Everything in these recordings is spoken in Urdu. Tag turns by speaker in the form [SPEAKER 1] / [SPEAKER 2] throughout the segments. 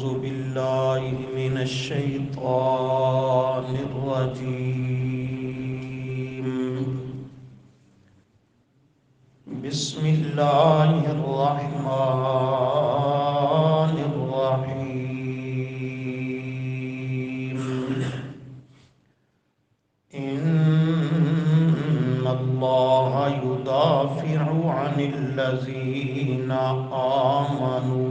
[SPEAKER 1] أعوذ بالله من الشيطان الرجيم. بسم الله الرحمن الرحيم. إن الله يدافع عن الذين آمنوا.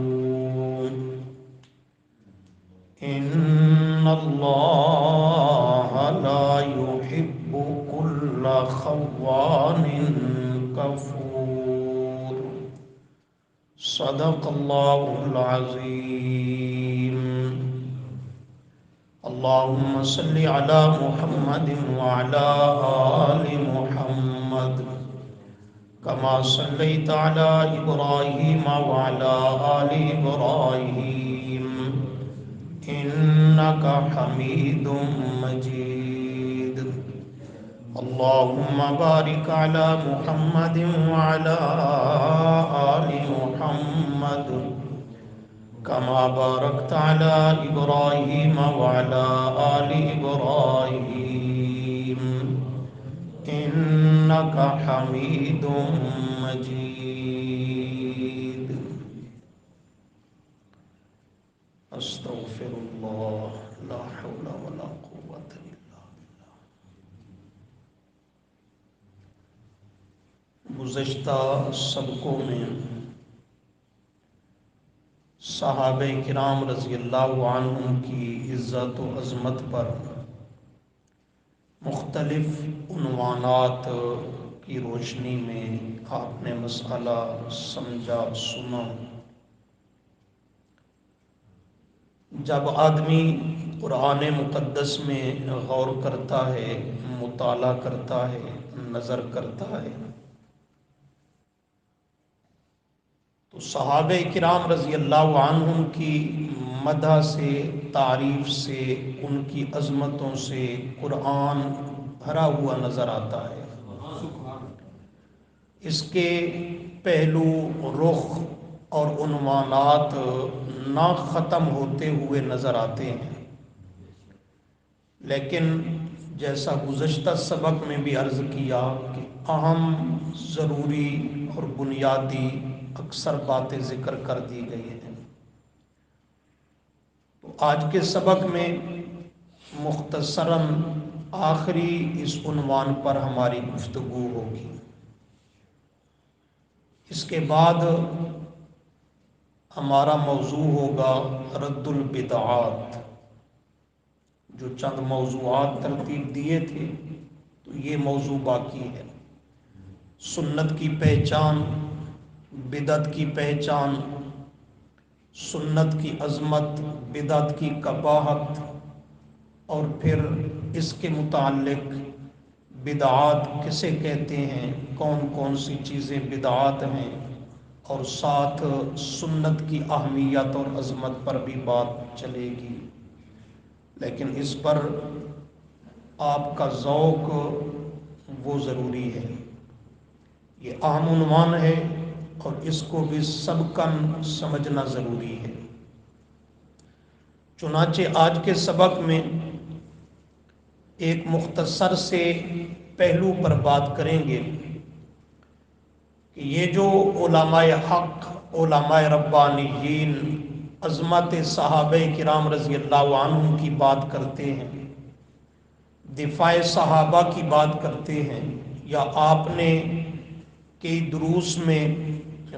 [SPEAKER 1] إن الله لا يحب كل خوان كفور. صدق الله العظيم. اللهم صل على محمد وعلى آل محمد كما صليت على إبراهيم وعلى آل إبراهيم إنك حميد مجيد. اللهم بارك على محمد وعلى آل محمد كما باركت على إبراهيم وعلى آل إبراهيم إنك حميد مجيد. استغفر اللہ لا حول ولا قوة الا باللہ. گزشتہ سبقوں میں صحابہ کرام رضی اللہ عنہم کی عزت و عظمت پر مختلف عنوانات کی روشنی میں آپ نے مسئلہ سمجھا سنا. جب آدمی قرآن مقدس میں غور کرتا ہے، مطالعہ کرتا ہے، نظر کرتا ہے، تو صحابہ کرام رضی اللہ عنہم کی مدح سے، تعریف سے، ان کی عظمتوں سے قرآن بھرا ہوا نظر آتا ہے. اس کے پہلو، رخ اور عنوانات نہ ختم ہوتے ہوئے نظر آتے ہیں. لیکن جیسا گزشتہ سبق میں بھی عرض کیا کہ اہم، ضروری اور بنیادی اکثر باتیں ذکر کر دی گئی ہیں. تو آج کے سبق میں مختصراً آخری اس عنوان پر ہماری گفتگو ہوگی. اس کے بعد ہمارا موضوع ہوگا رد البدعات. جو چند موضوعات ترتیب دیے تھے تو یہ موضوع باقی ہے. سنت کی پہچان، بدعت کی پہچان، سنت کی عظمت، بدعت کی قباحت، اور پھر اس کے متعلق بدعات کسے کہتے ہیں، کون کون سی چیزیں بدعات ہیں، اور ساتھ سنت کی اہمیت اور عظمت پر بھی بات چلے گی. لیکن اس پر آپ کا ذوق وہ ضروری ہے. یہ اہم عنوان ہے اور اس کو بھی سبقاً سمجھنا ضروری ہے. چنانچہ آج کے سبق میں ایک مختصر سے پہلو پر بات کریں گے کہ یہ جو علماء حق، علماء ربانیین عظمت صحابہ کرام رضی اللہ عنہم کی بات کرتے ہیں، دفاع صحابہ کی بات کرتے ہیں، یا آپ نے کئی دروس میں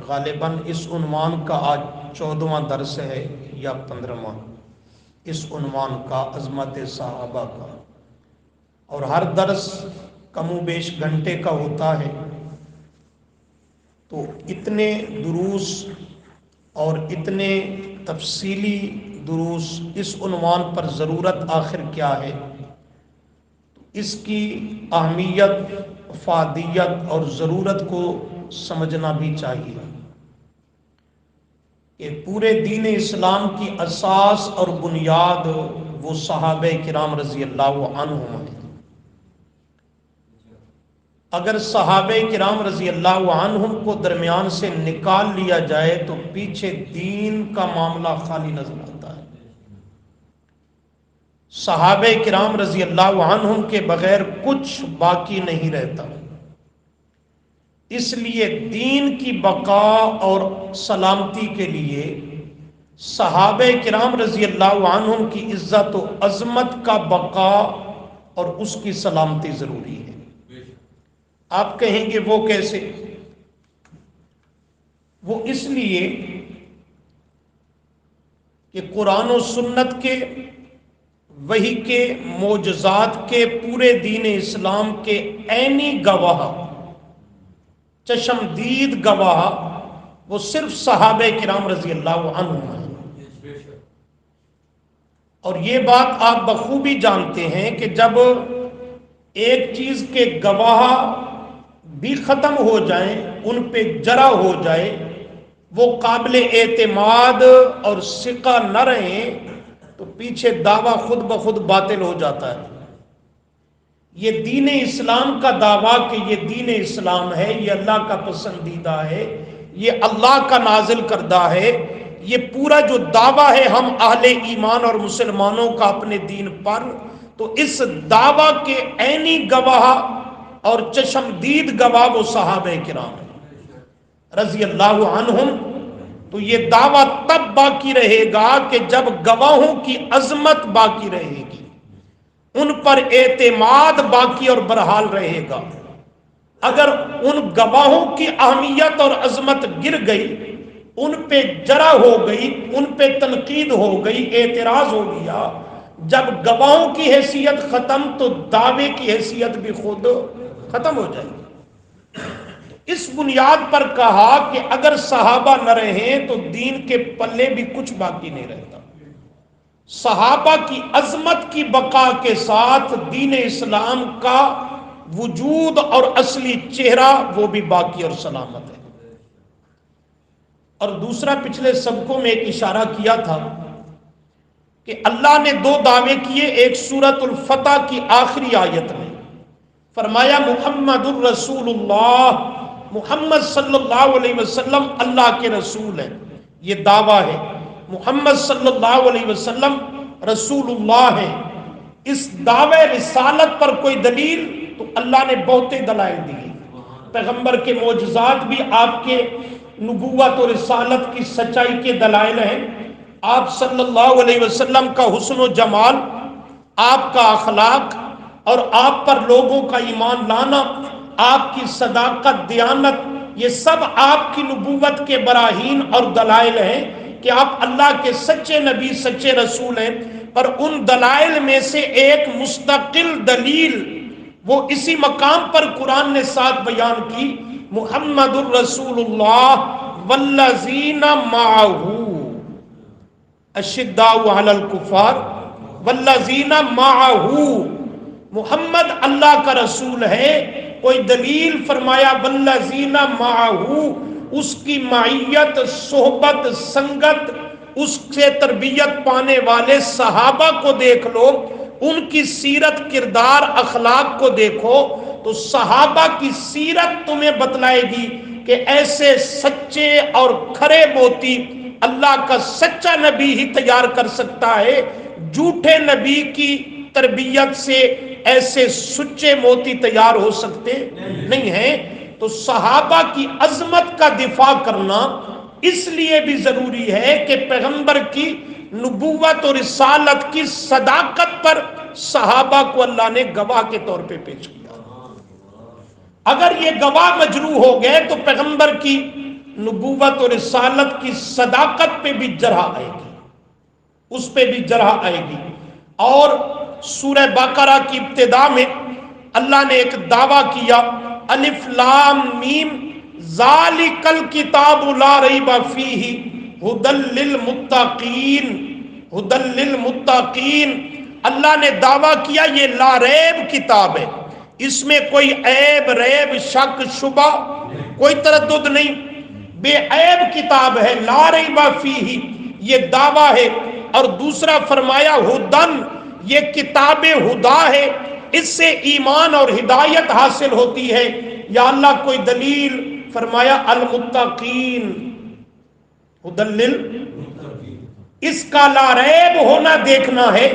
[SPEAKER 1] غالباً اس عنوان کا آج 14واں درس ہے یا 15واں، اس عنوان کا عظمت صحابہ کا، اور ہر درس کم و بیش گھنٹے کا ہوتا ہے. تو اتنے دروس اور اتنے تفصیلی دروس اس عنوان پر ضرورت آخر کیا ہے؟ اس کی اہمیت، افادیت اور ضرورت کو سمجھنا بھی چاہیے کہ پورے دین اسلام کی اساس اور بنیاد وہ صحابہ کرام رضی اللہ عنہم ہیں. اگر صحابہ کرام رضی اللہ عنہم کو درمیان سے نکال لیا جائے تو پیچھے دین کا معاملہ خالی نظر آتا ہے. صحابہ کرام رضی اللہ عنہم کے بغیر کچھ باقی نہیں رہتا، اس لیے دین کی بقا اور سلامتی کے لیے صحابہ کرام رضی اللہ عنہم کی عزت و عظمت کا بقا اور اس کی سلامتی ضروری ہے۔ آپ کہیں گے وہ کیسے؟ وہ اس لیے کہ قرآن و سنت کے، وحی کے، معجزات کے، پورے دین اسلام کے عینی گواہ، چشمدید گواہ وہ صرف صحابہ کرام رضی اللہ عنہم ہیں۔ اور یہ بات آپ بخوبی جانتے ہیں کہ جب ایک چیز کے گواہ بھی ختم ہو جائیں، ان پہ جرح ہو جائے، وہ قابل اعتماد اور ثقہ نہ رہیں، تو پیچھے دعویٰ خود بخود باطل ہو جاتا ہے۔ یہ دین اسلام کا دعویٰ کہ یہ دین اسلام ہے، یہ اللہ کا پسندیدہ ہے، یہ اللہ کا نازل کردہ ہے، یہ پورا جو دعویٰ ہے ہم اہل ایمان اور مسلمانوں کا اپنے دین پر، تو اس دعویٰ کے عینی گواہ اور چشمدید گواہ وہ صحابہ کرام رضی اللہ عنہم۔ تو یہ دعویٰ تب باقی رہے گا کہ جب گواہوں کی عظمت باقی رہے گی، ان پر اعتماد باقی اور برحال رہے گا۔ اگر ان گواہوں کی اہمیت اور عظمت گر گئی، ان پہ جرح ہو گئی، ان پہ تنقید ہو گئی، اعتراض ہو گیا، جب گواہوں کی حیثیت ختم تو دعوے کی حیثیت بھی خود ختم ہو جائے گی۔ اس بنیاد پر کہا کہ اگر صحابہ نہ رہیں تو دین کے پلے بھی کچھ باقی نہیں رہتا۔ صحابہ کی عظمت کی بقا کے ساتھ دین اسلام کا وجود اور اصلی چہرہ وہ بھی باقی اور سلامت ہے۔ اور دوسرا، پچھلے سبقوں میں ایک اشارہ کیا تھا کہ اللہ نے دو دعوے کیے، ایک سورۃ الفتح کی آخری آیت میں فرمایا محمد الرسول اللہ، محمد صلی اللہ علیہ وسلم اللہ کے رسول ہیں، یہ دعویٰ ہے۔ محمد صلی اللہ علیہ وسلم رسول اللہ ہیں۔ اس دعوے رسالت پر کوئی دلیل؟ تو اللہ نے بہتے دلائل دیے، پیغمبر کے معجزات بھی آپ کے نبوت اور رسالت کی سچائی کے دلائل ہیں، آپ صلی اللہ علیہ وسلم کا حسن و جمال، آپ کا اخلاق اور آپ پر لوگوں کا ایمان لانا، آپ کی صداقت، دیانت، یہ سب آپ کی نبوت کے براہین اور دلائل ہیں کہ آپ اللہ کے سچے نبی، سچے رسول ہیں۔ پر ان دلائل میں سے ایک مستقل دلیل وہ اسی مقام پر قرآن نے ساتھ بیان کی، محمد الرسول اللہ والذین معہ اشداء علی الکفار والذین معہ، محمد اللہ کا رسول ہے۔ کوئی دلیل؟ فرمایا والذین معہ، اس کی معیت، صحبت، سنگت، اس سے تربیت پانے والے صحابہ کو دیکھ لو، ان کی سیرت، کردار، اخلاق کو دیکھو، تو صحابہ کی سیرت تمہیں بتلائے گی کہ ایسے سچے اور کھرے موتی اللہ کا سچا نبی ہی تیار کر سکتا ہے، جھوٹے نبی کی تربیت سے ایسے سچے موتی تیار ہو سکتے نہیں ہیں۔ تو صحابہ کی عظمت کا دفاع کرنا اس لیے بھی ضروری ہے کہ پیغمبر کی نبوت اور رسالت کی صداقت پر صحابہ کو اللہ نے گواہ کے طور پہ پیش کیا۔ اگر یہ گواہ مجروح ہو گئے تو پیغمبر کی نبوت اور رسالت کی صداقت پہ بھی جرح آئے گی، اس پہ بھی جرح آئے گی۔ اور سورہ بقرہ کی ابتدا میں اللہ نے ایک دعویٰ کیا، الف لام میم ذالک الکتاب لا ریب فیہ ھدی للمتقین، ھدی للمتقین۔ اللہ نے دعویٰ کیا یہ لا ریب کتاب ہے، اس میں کوئی عیب، ریب، شک، شبہ، کوئی تردد نہیں، بے عیب کتاب ہے، لا ریب فیہ، یہ دعویٰ ہے۔ اور دوسرا فرمایا ھدن، یہ کتاب ہدا ہے، اس سے ایمان اور ہدایت حاصل ہوتی ہے۔ یا اللہ کوئی دلیل؟ فرمایا المتقین، ھدی للمتقین، اس کا لا ریب ہونا دیکھنا ہے،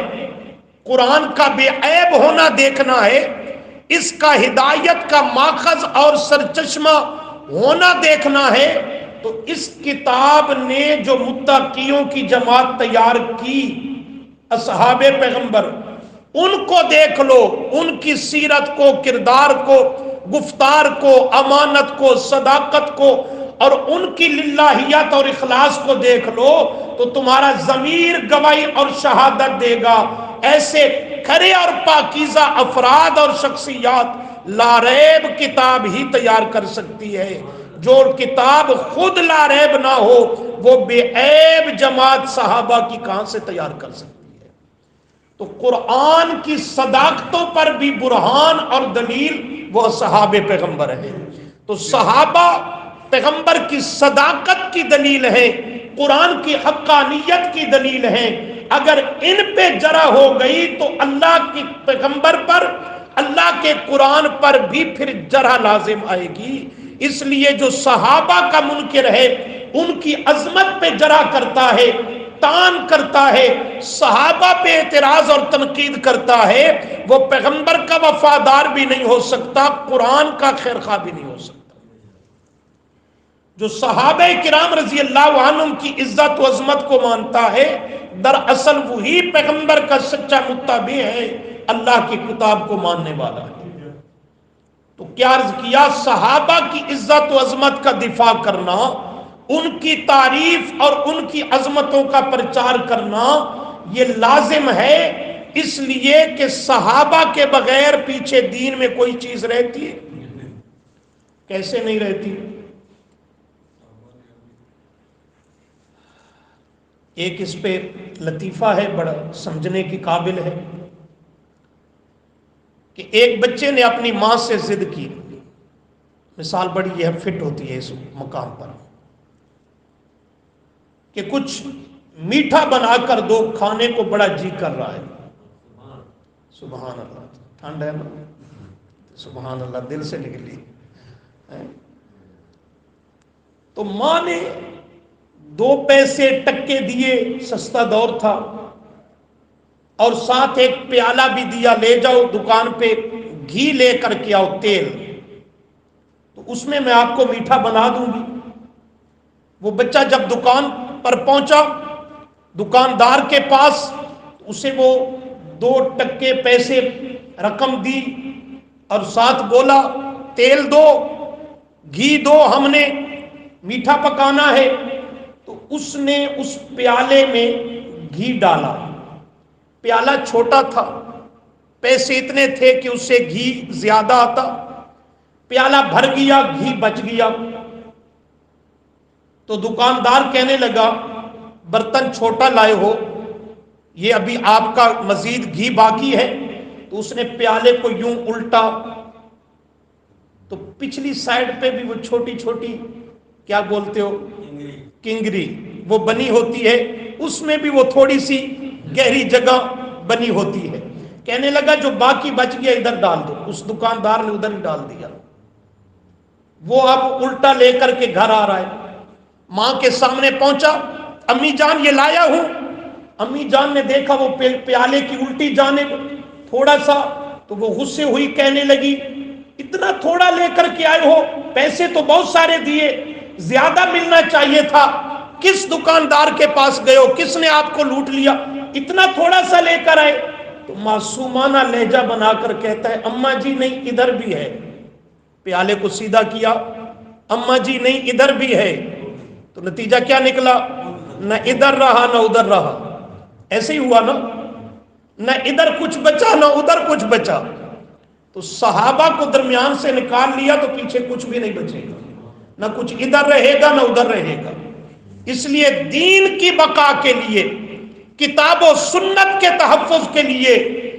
[SPEAKER 1] قرآن کا بے عیب ہونا دیکھنا ہے، اس کا ہدایت کا ماخذ اور سرچشمہ ہونا دیکھنا ہے، تو اس کتاب نے جو متقیوں کی جماعت تیار کی، اصحاب پیغمبر، ان کو دیکھ لو، ان کی سیرت کو، کردار کو، گفتار کو، امانت کو، صداقت کو، اور ان کی للہیت اور اخلاص کو دیکھ لو، تو تمہارا ضمیر گواہی اور شہادت دے گا، ایسے کھرے اور پاکیزہ افراد اور شخصیات لا ریب کتاب ہی تیار کر سکتی ہے۔ جو کتاب خود لا ریب نہ ہو، وہ بے عیب جماعت صحابہ کی کہاں سے تیار کر سکتی ہے؟ تو قرآن کی صداقتوں پر بھی برہان اور دلیل وہ صحابہ پیغمبر ہیں۔ تو صحابہ پیغمبر کی صداقت کی دلیل ہے، قرآن کی حقانیت کی دلیل ہے۔ اگر ان پہ جرح ہو گئی تو اللہ کی پیغمبر پر، اللہ کے قرآن پر بھی پھر جرح لازم آئے گی۔ اس لیے جو صحابہ کا منکر ہے، ان کی عظمت پہ جرح کرتا ہے، تان کرتا ہے، صحابہ پہ اعتراض اور تنقید کرتا ہے، وہ پیغمبر کا وفادار بھی نہیں ہو سکتا، قرآن کا خیرخواہ بھی نہیں ہو سکتا۔ جو صحابہ کرام رضی اللہ عنہم کی عزت و عظمت کو مانتا ہے، دراصل وہی پیغمبر کا سچا متبع ہے، اللہ کی کتاب کو ماننے والا ہے۔ تو کیا عرض کیا، صحابہ کی عزت و عظمت کا دفاع کرنا، ان کی تعریف اور ان کی عظمتوں کا پرچار کرنا یہ لازم ہے، اس لیے کہ صحابہ کے بغیر پیچھے دین میں کوئی چیز رہتی ہے؟ کیسے نہیں رہتی؟ ایک اس پہ لطیفہ ہے، بڑا سمجھنے کی قابل ہے، کہ ایک بچے نے اپنی ماں سے ضد کی، مثال بڑی یہ فٹ ہوتی ہے اس مقام پر، کہ کچھ میٹھا بنا کر دو، کھانے کو بڑا جی کر رہا ہے۔ سبحان اللہ، ٹھنڈ ہے نا، سبحان اللہ، دل سے نکلی۔ تو ماں نے 2 پیسے ٹکے دیے، سستا دور تھا، اور ساتھ ایک پیالہ بھی دیا، لے جاؤ دکان پہ گھی لے کر کے آؤ، تیل، تو اس میں آپ کو میٹھا بنا دوں گی۔ وہ بچہ جب دکان پر پہنچا، دکاندار کے پاس، اسے وہ 2 ٹکے پیسے رقم دی، اور ساتھ بولا تیل دو، گھی دو، ہم نے میٹھا پکانا ہے۔ تو اس نے اس پیالے میں گھی ڈالا، پیالہ چھوٹا تھا، پیسے اتنے تھے کہ اس سے گھی زیادہ آتا، پیالہ بھر گیا، گھی بچ گیا۔ تو دکاندار کہنے لگا، برتن چھوٹا لائے ہو، یہ ابھی آپ کا مزید گھی باقی ہے۔ تو اس نے پیالے کو یوں الٹا، تو پچھلی سائڈ پہ بھی وہ چھوٹی چھوٹی، کیا بولتے ہو، کنگری، وہ بنی ہوتی ہے، اس میں بھی وہ تھوڑی سی گہری جگہ بنی ہوتی ہے۔ کہنے لگا جو باقی بچ گیا ادھر ڈال دو۔ اس دکاندار نے ادھر ہی ڈال دیا۔ وہ اب الٹا لے کر کے گھر آ رہا ہے، ماں کے سامنے پہنچا، امی جان یہ لایا ہوں۔ امی جان نے دیکھا وہ پیالے کی الٹی جانب تھوڑا سا، تو وہ غصے ہوئی، کہنے لگی اتنا تھوڑا لے کر کے آئے ہو، پیسے تو بہت سارے دیے، زیادہ ملنا چاہیے تھا، کس دکاندار کے پاس گئے ہو، کس نے آپ کو لوٹ لیا، اتنا تھوڑا سا لے کر آئے۔ تو معصومانہ لہجہ بنا کر کہتا ہے، اماں جی نہیں ادھر بھی ہے۔ پیالے کو سیدھا کیا، اماں جی نہیں ادھر بھی ہے۔ تو نتیجہ کیا نکلا، نہ ادھر رہا نہ ادھر رہا، ایسے ہی ہوا نا، نہ ادھر کچھ بچا نہ ادھر کچھ بچا۔ تو صحابہ کو درمیان سے نکال لیا تو پیچھے کچھ بھی نہیں بچے گا، نہ کچھ ادھر رہے گا نہ ادھر رہے گا۔ اس لیے دین کی بقا کے لیے، کتاب و سنت کے تحفظ کے لیے،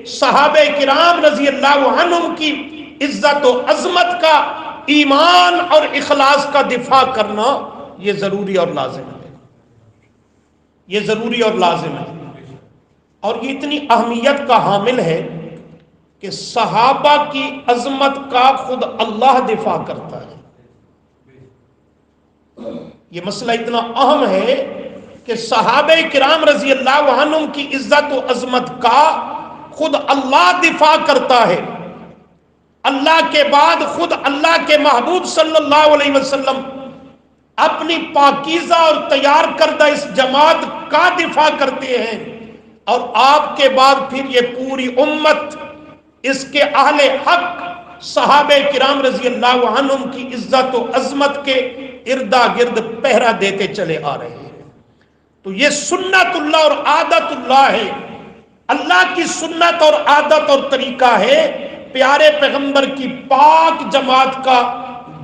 [SPEAKER 1] صحابہ کرام رضی اللہ عنہم کی عزت و عظمت کا، ایمان اور اخلاص کا دفاع کرنا یہ ضروری اور لازم ہے، یہ ضروری اور لازم ہے۔ اور یہ اتنی اہمیت کا حامل ہے کہ صحابہ کی عظمت کا خود اللہ دفاع کرتا ہے۔ یہ مسئلہ اتنا اہم ہے کہ صحابہ کرام رضی اللہ عنہم کی عزت و عظمت کا خود اللہ دفاع کرتا ہے، اللہ کے بعد خود اللہ کے محبوب صلی اللہ علیہ وسلم اپنی پاکیزہ اور تیار کردہ اس جماعت کا دفاع کرتے ہیں، اور آپ کے بعد پھر یہ پوری امت اس کے اہل حق صحابہ کرام رضی اللہ عنہم کی عزت و عظمت کے اردا گرد پہرا دیتے چلے آ رہے ہیں۔ تو یہ سنت اللہ اور عادت اللہ ہے، اللہ کی سنت اور عادت اور طریقہ ہے پیارے پیغمبر کی پاک جماعت کا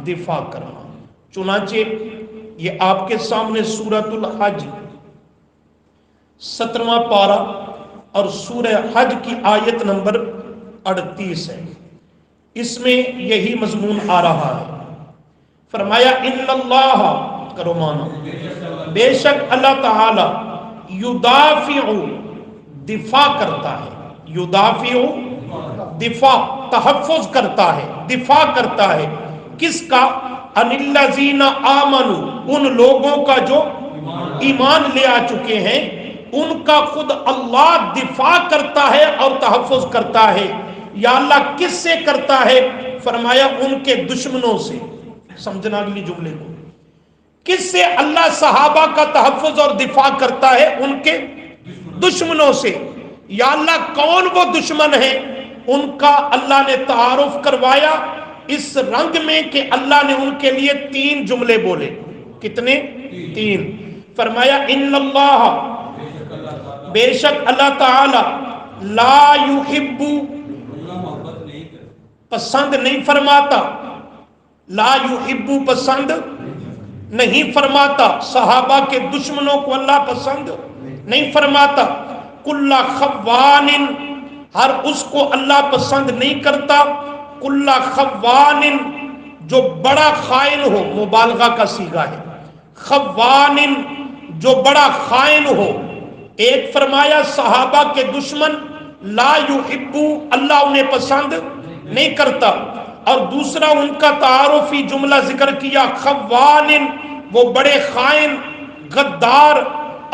[SPEAKER 1] دفاع کرنا۔ چنانچہ یہ آپ کے سامنے سورۃ الحج 17واں پارہ اور سورہ حج کی آیت نمبر 38 ہے، اس میں یہی مضمون آ رہا ہے۔ فرمایا ان اللہ، کرو مانا، بے شک اللہ تعالی یدافع، دفاع کرتا ہے، یدافع دفاع، تحفظ کرتا ہے، دفاع کرتا ہے، کس کا؟ ان الذین آمنوا، ان لوگوں کا جو ایمان لے آ چکے ہیں، ان کا خود اللہ دفاع کرتا ہے اور تحفظ کرتا ہے۔ یا اللہ کس سے کرتا ہے؟ فرمایا ان کے دشمنوں سے۔ سمجھنا اگلی جملے کو، کس سے اللہ صحابہ کا تحفظ اور دفاع کرتا ہے؟ ان کے دشمنوں سے۔ یا اللہ کون وہ دشمن ہیں؟ ان کا اللہ نے تعارف کروایا اس رنگ میں کہ اللہ نے ان کے لیے 3 جملے بولے۔ کتنے؟ 3۔ فرمایا ان اللہ، بے شک اللہ تعالی، لا یحب، پسند نہیں فرماتا، لا یحب پسند نہیں فرماتا، صحابہ کے دشمنوں کو اللہ پسند نہیں فرماتا، کل خوان، ہر اس کو اللہ پسند نہیں کرتا، کل خوان، جو بڑا خائن ہو، مبالغہ کا صیغہ ہے، خوان جو بڑا خائن ہو۔ ایک فرمایا صحابہ کے دشمن لا یحب، اللہ انہیں پسند نہیں کرتا، اور دوسرا ان کا تعارفی جملہ ذکر کیا، خوان، وہ بڑے خائن، غدار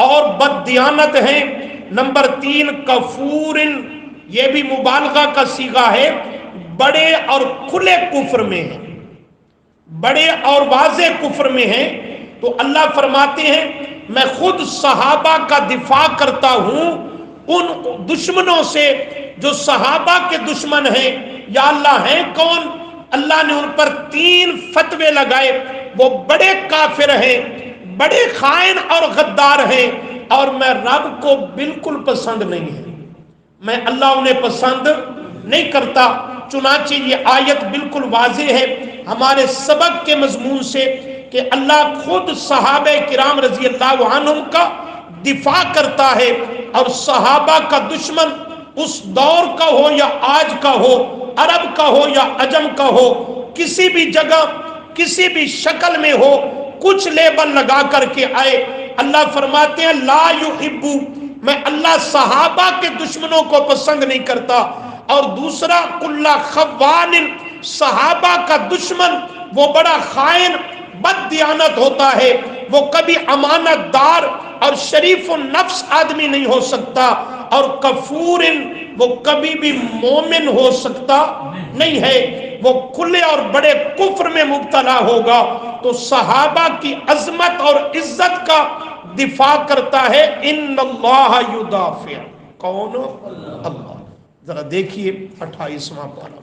[SPEAKER 1] اور بددیانت ہیں۔ نمبر 3 کفور، یہ بھی مبالغہ کا صیغہ ہے، بڑے اور کھلے کفر میں ہیں، بڑے اور واضح کفر میں ہیں۔ تو اللہ فرماتے ہیں میں خود صحابہ کا دفاع کرتا ہوں ان دشمنوں سے جو صحابہ کے دشمن ہیں۔ یا اللہ ہیں کون؟ اللہ نے ان پر 3 فتوے لگائے، وہ بڑے کافر ہیں، بڑے خائن اور غدار ہیں، اور میں رب کو بالکل پسند نہیں ہے، میں اللہ انہیں پسند نہیں کرتا۔ چنانچہ یہ آیت بالکل واضح ہے ہمارے سبق کے مضمون سے کہ اللہ خود صحابہ کرام رضی اللہ عنہم کا دفاع کرتا ہے، اور صحابہ کا دشمن اس دور کا ہو یا آج کا ہو، عرب کا ہو یا عجم کا ہو، کسی بھی جگہ کسی بھی شکل میں ہو، کچھ لیبل لگا کر کے آئے، اللہ فرماتے ہیں لا یحب، میں اللہ صحابہ کے دشمنوں کو پسند نہیں کرتا۔ اور دوسرا کل خوان، صحابہ کا دشمن وہ بڑا خائن بددیانت ہوتا ہے، وہ کبھی امانت دار اور شریف النفس آدمی نہیں ہو سکتا، اور کفور، وہ کبھی بھی مومن ہو سکتا نہیں ہے، وہ کھلے اور بڑے کفر میں مبتلا ہوگا۔ تو صحابہ کی عظمت اور عزت کا دفاع کرتا ہے ان اللہ یدافع، کون؟ اللہ۔ ذرا دیکھیے 28واں پارہ،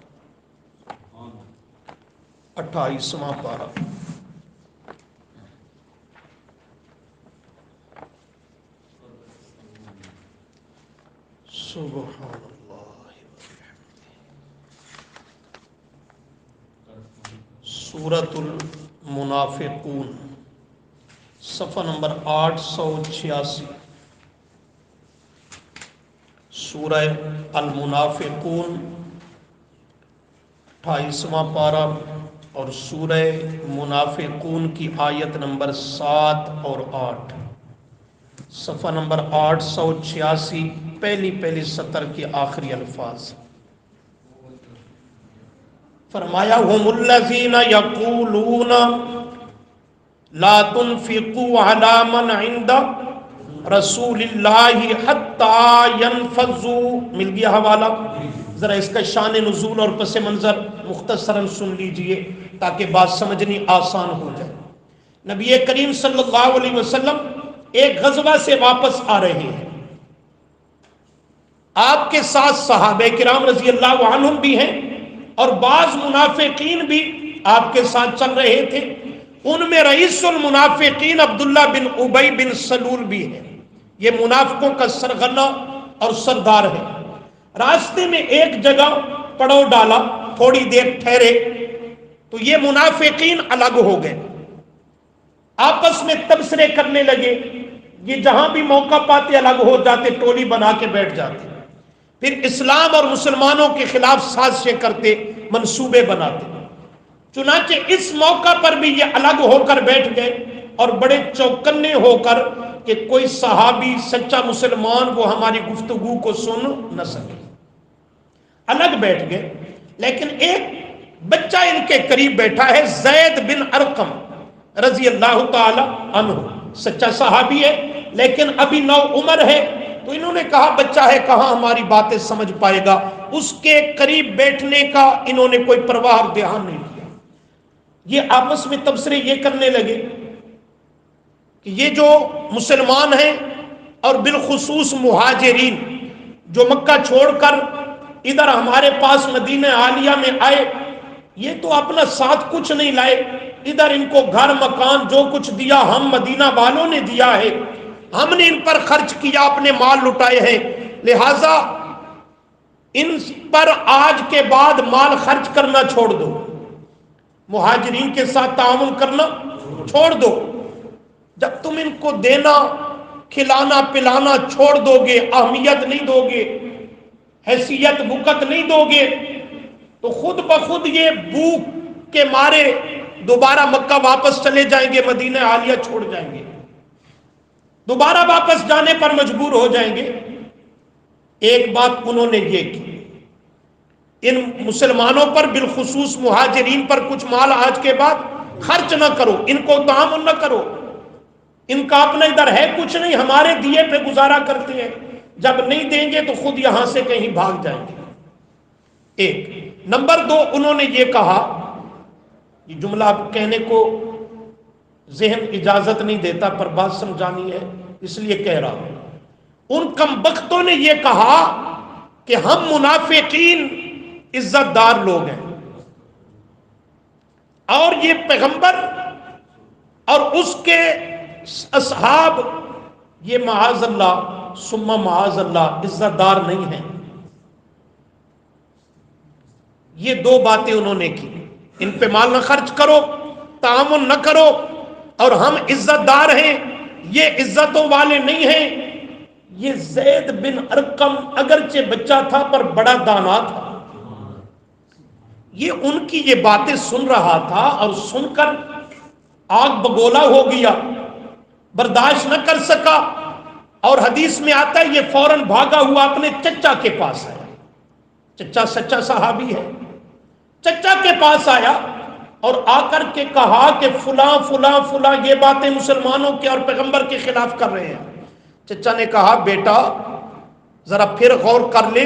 [SPEAKER 1] 28واں پارہ، سبحان اللہ، سورۃ المنافقون، صفحہ نمبر 886، سورہ المنافقون 28واں پارہ اور سورہ منافقون کی آیت نمبر 7 اور 8، صفحہ نمبر 886، پہلی سطر کے آخری الفاظ۔ فرمایا ہم الذین یقولون لا تنفقوا علی من عند رسول اللہ حتی ینفذوا، مل گیا حوالہ؟ ذرا اس کا شان نزول اور پس منظر مختصراً سن لیجئے تاکہ بات سمجھنی آسان ہو جائے۔ نبی کریم صلی اللہ علیہ وسلم ایک غزوہ سے واپس آ رہے ہیں، آپ کے ساتھ صحابہ کرام رضی اللہ عنہم بھی ہیں اور بعض منافقین بھی آپ کے ساتھ چل رہے تھے، ان میں رئیس المنافقین عبداللہ بن ابی بن سلول بھی ہے، یہ منافقوں کا سرغنہ اور سردار ہے۔ راستے میں ایک جگہ پڑاؤ ڈالا، تھوڑی دیر ٹھہرے تو یہ منافقین الگ ہو گئے، آپس میں تبصرے کرنے لگے، یہ جہاں بھی موقع پاتے الگ ہو جاتے، ٹولی بنا کے بیٹھ جاتے، پھر اسلام اور مسلمانوں کے خلاف سازشیں کرتے، منصوبے بناتے۔ چنانچہ اس موقع پر بھی یہ الگ ہو کر بیٹھ گئے اور بڑے چوکنے ہو کر کہ کوئی صحابی سچا مسلمان وہ ہماری گفتگو کو سن نہ سکے، الگ بیٹھ گئے۔ لیکن ایک بچہ ان کے قریب بیٹھا ہے، زید بن ارقم رضی اللہ تعالی عنہ، سچا صحابی ہے لیکن ابھی نو عمر ہے، تو انہوں نے کہا بچہ ہے کہاں ہماری باتیں سمجھ پائے گا، اس کے قریب بیٹھنے کا انہوں نے کوئی پرواہ اور دھیان نہیں کیا۔ یہ آپس میں تبصرے یہ کرنے لگے کہ یہ جو مسلمان ہیں اور بالخصوص مہاجرین جو مکہ چھوڑ کر ادھر ہمارے پاس مدینہ عالیہ میں آئے، یہ تو اپنا ساتھ کچھ نہیں لائے، ادھر ان کو گھر مکان جو کچھ دیا ہم مدینہ والوں نے دیا ہے، ہم نے ان پر خرچ کیا، اپنے مال لٹائے ہیں، لہٰذا ان پر آج کے بعد مال خرچ کرنا چھوڑ دو، مہاجرین کے ساتھ تعاون کرنا چھوڑ دو۔ جب تم ان کو دینا کھلانا پلانا چھوڑ دو گے، اہمیت نہیں دو گے، حیثیت وقت نہیں دو گے، تو خود بخود یہ بھوک کے مارے دوبارہ مکہ واپس چلے جائیں گے، مدینہ عالیہ چھوڑ جائیں گے، دوبارہ واپس جانے پر مجبور ہو جائیں گے۔ ایک بات انہوں نے یہ کی، ان مسلمانوں پر بالخصوص مہاجرین پر کچھ مال آج کے بعد خرچ نہ کرو، ان کو تعامل نہ کرو، ان کا اپنا ادھر ہے کچھ نہیں، ہمارے دیے پہ گزارا کرتے ہیں، جب نہیں دیں گے تو خود یہاں سے کہیں بھاگ جائیں گے۔ ایک نمبر دو، انہوں نے یہ کہا، یہ جملہ کہنے کو ذہن اجازت نہیں دیتا پر بات سمجھانی ہے اس لیے کہہ رہا ہوں، ان کم بختوں نے یہ کہا کہ ہم منافقین عزت دار لوگ ہیں اور یہ پیغمبر اور اس کے اصحاب یہ معاذ اللہ ثم معاذ اللہ عزت دار نہیں ہیں۔ یہ دو باتیں انہوں نے کی، ان پہ مال نہ خرچ کرو، تعاون نہ کرو، اور ہم عزت دار ہیں، یہ عزتوں والے نہیں ہیں۔ یہ زید بن ارقم اگرچہ بچہ تھا پر بڑا دانا تھا، یہ ان کی یہ باتیں سن رہا تھا اور سن کر آگ بگولا ہو گیا، برداشت نہ کر سکا، اور حدیث میں آتا ہے یہ فوراً بھاگا ہوا اپنے چچا کے پاس آیا، چچا سچا صحابی ہے، چچا کے پاس آیا اور آ کر کے کہا کہ فلاں فلاں فلاں یہ باتیں مسلمانوں کے اور پیغمبر کے خلاف کر رہے ہیں۔ چچا نے کہا بیٹا ذرا پھر غور کر لے،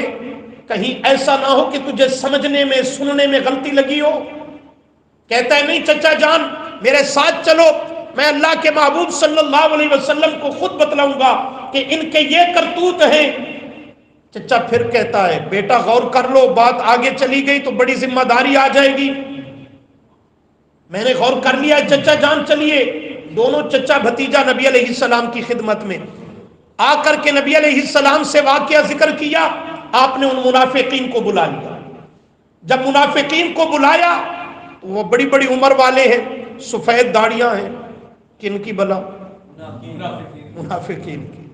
[SPEAKER 1] کہیں ایسا نہ ہو کہ تجھے سمجھنے میں سننے میں غلطی لگی ہو۔ کہتا ہے نہیں چچا جان میرے ساتھ چلو، میں اللہ کے محبوب صلی اللہ علیہ وسلم کو خود بتلاؤں گا کہ ان کے یہ کرتوت ہیں۔ چچا پھر کہتا ہے بیٹا غور کر لو، بات آگے چلی گئی تو بڑی ذمہ داری آ جائے گی۔ میں نے غور کر لیا چچا جان چلیے۔ دونوں چچا بھتیجا نبی علیہ السلام کی خدمت میں آ کر کے نبی علیہ السلام سے واقعہ ذکر کیا، آپ نے ان منافقین کو بلا لیا۔ جب منافقین کو بلایا تو وہ بڑی بڑی عمر والے ہیں، سفید داڑیاں ہیں، کن کی بلا؟ منافقین کی۔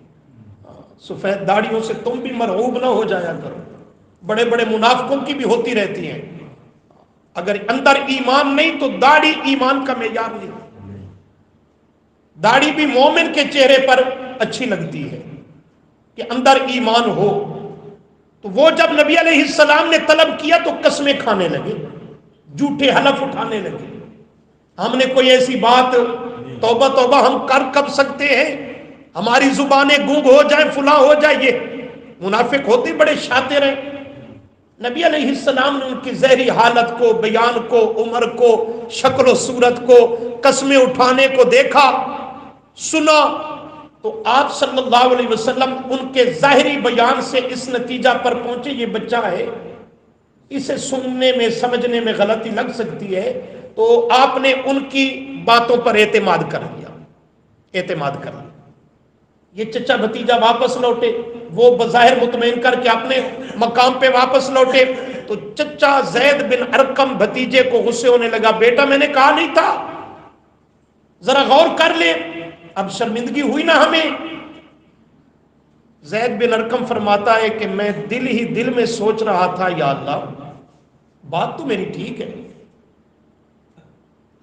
[SPEAKER 1] سفید داڑیوں سے تم بھی مرعوب نہ ہو جایا کرو، بڑے بڑے منافقوں کی بھی ہوتی رہتی ہیں، اگر اندر ایمان نہیں تو داڑھی ایمان کا معیار نہیں۔ داڑھی بھی مومن کے چہرے پر اچھی لگتی ہے کہ اندر ایمان ہو۔ تو وہ جب نبی علیہ السلام نے طلب کیا تو قسمیں کھانے لگے، جھوٹے حلف اٹھانے لگے، ہم نے کوئی ایسی بات توبہ توبہ ہم کر کب سکتے ہیں ہماری زبانیں گونگ ہو جائیں، فلاں ہو جائے. یہ منافق ہوتے بڑے شاطر ہیں. نبی علیہ السلام نے ان کی ظاہری حالت کو، بیان کو، عمر کو، شکل و صورت کو، قسمیں اٹھانے کو دیکھا، سنا، تو آپ صلی اللہ علیہ وسلم ان کے ظاہری بیان سے اس نتیجہ پر پہنچے یہ بچہ ہے، اسے سننے میں سمجھنے میں غلطی لگ سکتی ہے. تو آپ نے ان کی باتوں پر اعتماد کر لیا. یہ چچا بھتیجا واپس لوٹے، وہ بظاہر مطمئن کر کے اپنے مقام پہ واپس لوٹے. تو چچا زید بن ارقم بھتیجے کو غصے ہونے لگا، بیٹا میں نے کہا نہیں تھا، ذرا غور کر لے، اب شرمندگی ہوئی نا ہمیں. زید بن ارقم فرماتا ہے کہ میں دل ہی دل میں سوچ رہا تھا، یا اللہ بات تو میری ٹھیک ہے،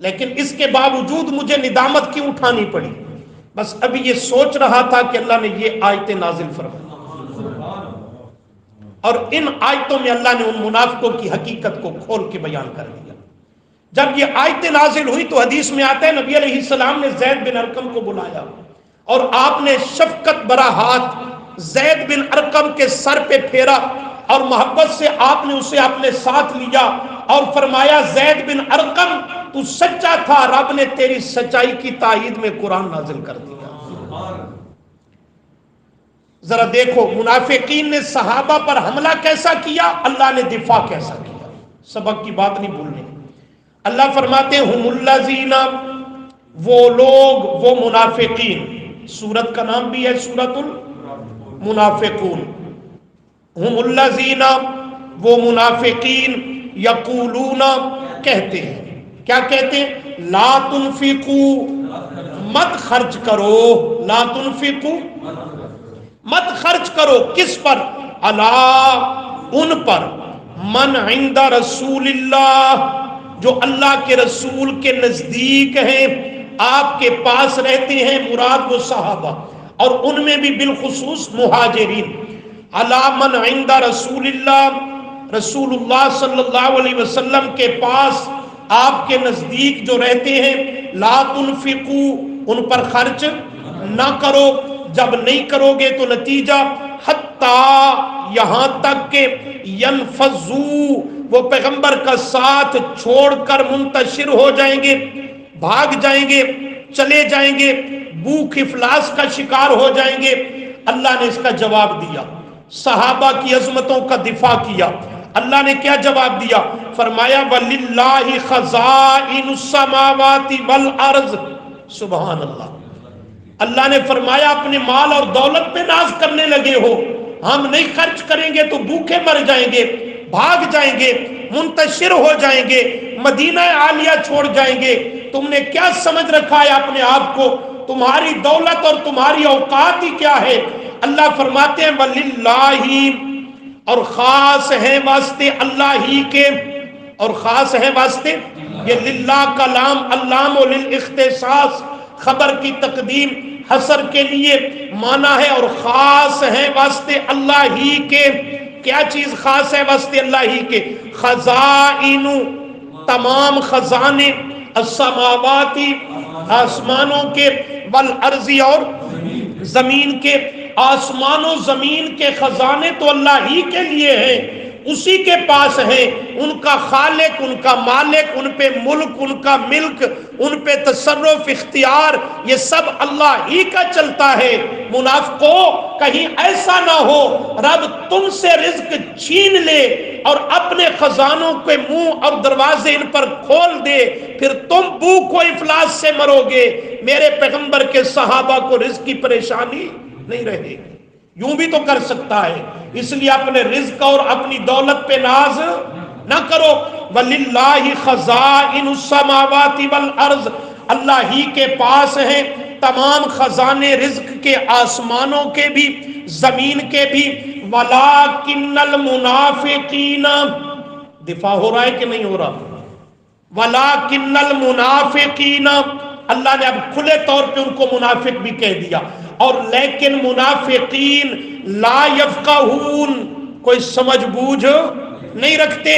[SPEAKER 1] لیکن اس کے باوجود مجھے ندامت کیوں اٹھانی پڑی؟ بس ابھی یہ سوچ رہا تھا کہ اللہ نے یہ آیتیں نازل فرمائی، اور ان آیتوں میں اللہ نے ان منافقوں کی حقیقت کو کھول کے بیان کر دیا. جب یہ آیتیں نازل ہوئی تو حدیث میں آتا ہے نبی علیہ السلام نے زید بن ارقم کو بلایا اور آپ نے شفقت بھرا ہاتھ زید بن ارقم کے سر پہ پھیرا اور محبت سے آپ نے اسے اپنے ساتھ لیا اور فرمایا، زید بن ارقم تو سچا تھا، رب نے تیری سچائی کی تائید میں قرآن نازل کر دیا. ذرا دیکھو منافقین نے صحابہ پر حملہ کیسا کیا، اللہ نے دفاع کیسا کیا. سبق کی بات نہیں بھولنے. اللہ فرماتے ہیں ہم الذین، وہ لوگ، وہ منافقین، سورت کا نام بھی ہے سورت المنافقون. ہم الذین، وہ منافقین، یقولون، کہتے ہیں، کیا کہتے ہیں؟ لا تنفقوا، مت خرچ کرو، لا تنفقوا، مت خرچ کرو، کس پر؟ علی، ان پر، من عند رسول اللہ، جو اللہ کے رسول کے نزدیک ہیں، آپ کے پاس رہتے ہیں، مراد وہ صحابہ، اور ان میں بھی بالخصوص مہاجرین. علی من عند رسول اللہ، رسول اللہ صلی اللہ علیہ وسلم کے پاس، آپ کے نزدیک جو رہتے ہیں، لا تنفقوا، ان پر خرچ نہ کرو. جب نہیں کرو گے تو نتیجہ، حتیٰ، یہاں تک کہ، ینفضوا، وہ پیغمبر کا ساتھ چھوڑ کر منتشر ہو جائیں گے، بھاگ جائیں گے، چلے جائیں گے، بھوک افلاس کا شکار ہو جائیں گے. اللہ نے اس کا جواب دیا، صحابہ کی عظمتوں کا دفاع کیا. اللہ نے کیا جواب دیا؟ فرمایا وَلِلَّهِ خَزَائِنُ السَّمَاوَاتِ وَالْأَرْضِ. سبحان اللہ. اللہ نے فرمایا اپنے مال اور دولت پہ ناز کرنے لگے ہو، ہم نہیں خرچ کریں گے تو بھوکے مر جائیں گے، بھاگ جائیں گے، منتشر ہو جائیں گے، مدینہ عالیہ چھوڑ جائیں گے. تم نے کیا سمجھ رکھا ہے اپنے آپ کو؟ تمہاری دولت اور تمہاری اوقات ہی کیا ہے؟ اللہ فرماتے ہیں وَلِلَّهِ، اور خاص ہیں واسطے اللہ ہی کے، اور خاص ہیں واسطے، یہ للہ کا لام، اللام للاختصاص، خبر کی تقدیم حصر کے لیے مانا ہے، اور خاص ہیں واسطے اللہ ہی کے. کیا چیز خاص ہے واسطے اللہ ہی کے؟ خزائن، تمام خزانے، السماواتی، آسمانوں کے، والارضی، اور زمین کے. آسمان و زمین کے خزانے تو اللہ ہی کے لیے ہیں، اسی کے پاس ہیں. ان کا خالق، ان کا مالک، ان پہ ملک، ان کا ملک، ان پہ تصرف، اختیار، یہ سب اللہ ہی کا چلتا ہے. منافقوں، کہیں ایسا نہ ہو رب تم سے رزق چھین لے اور اپنے خزانوں کے منہ اور دروازے ان پر کھول دے، پھر تم بھوک و افلاس سے مرو گے. میرے پیغمبر کے صحابہ کو رزق کی پریشانی نہیں رہے گی. یوں بھی تو کر سکتا ہے، اس لیے اپنے رزق اور اپنی دولت پہ ناز نہ کرو. وَلِلَّهِ خَزَائِنُ السَّمَاوَاتِ وَالْأَرْضِ، اللہ ہی کے پاس ہیں تمام خزانے رزق کے، آسمانوں کے بھی، زمین کے بھی. وَلَٰكِنَّ الْمُنَافِقِينَ، دفاع ہو رہا ہے کہ نہیں ہو رہا؟ وَلَٰكِنَّ الْمُنَافِقِينَ، اللہ نے اب کھلے طور پہ ان کو منافق بھی کہہ دیا. اور لیکن منافقین لا یفقہون، کوئی سمجھ بوجھ نہیں رکھتے.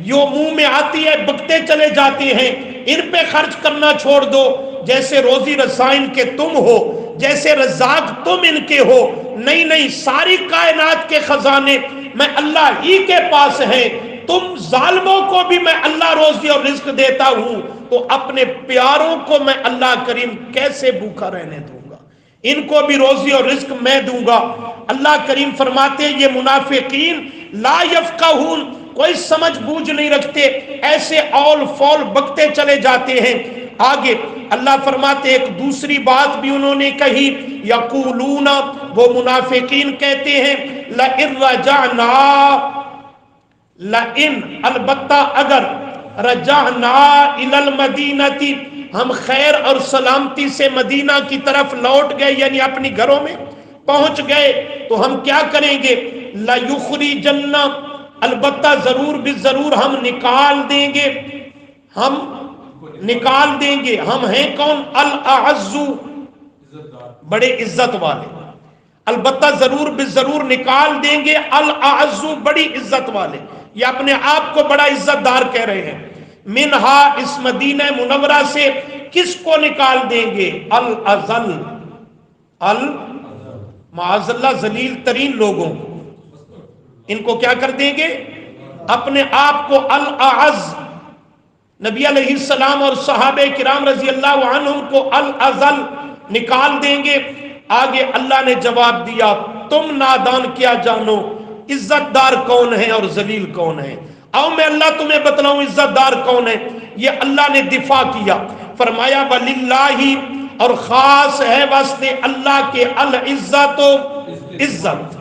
[SPEAKER 1] جو منہ میں آتی ہے بکتے چلے جاتے ہیں. ان پہ خرچ کرنا چھوڑ دو، جیسے روزی رسائن کے تم ہو، جیسے رزاق تم ان کے ہو، نہیں نہیں، ساری کائنات کے خزانے میں اللہ ہی کے پاس ہیں، تم ظالموں کو بھی میں اللہ روزی اور رزق دیتا ہوں، تو اپنے پیاروں کو میں اللہ کریم کیسے بھوکا رہنے دوں گا، ان کو بھی روزی اور رزق میں دوں گا۔ اللہ کریم فرماتے ہیں یہ منافقین لا یفقہون، کوئی سمجھ بوجھ نہیں رکھتے، ایسے اول فول بکتے چلے جاتے ہیں۔ آگے اللہ فرماتے ایک دوسری بات بھی انہوں نے کہی، یقولون، وہ منافقین کہتے ہیں، لئن رجعنا، لئن، البتہ اگر، رجعنا الی المدینتی، ہم خیر اور سلامتی سے مدینہ کی طرف لوٹ گئے، یعنی اپنی گھروں میں پہنچ گئے، تو ہم کیا کریں گے، لَيُخْرِجَنَّ، البتہ ضرور بالضرور ہم نکال دیں گے، ہم نکال دیں گے، ہم ہیں کون، الاعز، بڑے عزت والے، البتہ ضرور بالضرور نکال دیں گے، الاعز، بڑی عزت والے، یہ اپنے آپ کو بڑا عزت دار کہہ رہے ہیں، منہا، اس مدینہ منورہ سے، کس کو نکال دیں گے، الاذل، معاذ اللہ ذلیل ترین لوگوں کو، ان کو کیا کر دیں گے، اپنے آپ کو الاعز، نبی علیہ السلام اور صحابہ کرام رضی اللہ عنہم کو الاذل نکال دیں گے۔ آگے اللہ نے جواب دیا، تم نادان کیا جانو عزت دار کون ہے اور ذلیل کون ہے، آؤ میں اللہ تمہیں بتلاؤں عزت دار کون ہے۔ یہ اللہ نے دفاع کیا، فرمایا وَلِلَّهِ، اور خاص ہے واسطے اللہ کے، العزت، عزت،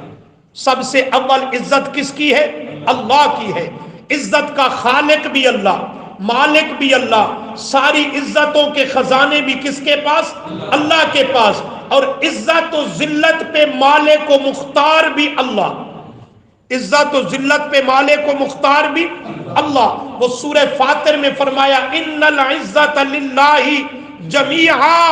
[SPEAKER 1] سب سے اول عزت کس کی ہے، اللہ کی ہے، عزت کا خالق بھی اللہ، مالک بھی اللہ، ساری عزتوں کے خزانے بھی کس کے پاس، اللہ کے پاس، اور عزت و ذلت پہ مالک و مختار بھی اللہ، عزت و ذلت پہ مالک و مختار بھی اللہ۔ وہ سورہ فاتر میں فرمایا ان العزت للہ جمیعا،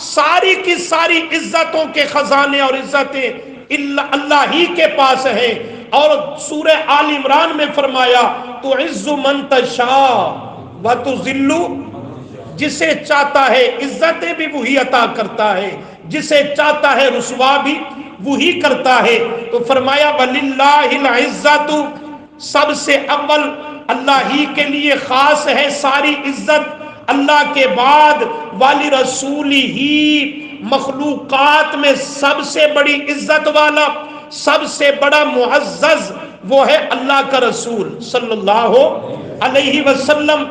[SPEAKER 1] ساری کی ساری عزتوں کے خزانے اور عزتیں اللہ ہی کے پاس ہیں۔ اور سورہ آل عمران میں فرمایا تعز من تشاء وتذل، جسے چاہتا ہے عزتیں بھی وہی عطا کرتا ہے، جسے چاہتا ہے رسوا بھی وہی کرتا ہے۔ تو فرمایا وَلِلَّهِ الْعِزَّةُ، سب سے اول اللہ ہی کے لیے خاص ہے ساری عزت، اللہ کے بعد وَلِرَسُولِهِ، مخلوقات میں سب سے بڑی عزت والا، سب سے بڑا معزز وہ ہے اللہ کا رسول صلی اللہ علیہ وسلم۔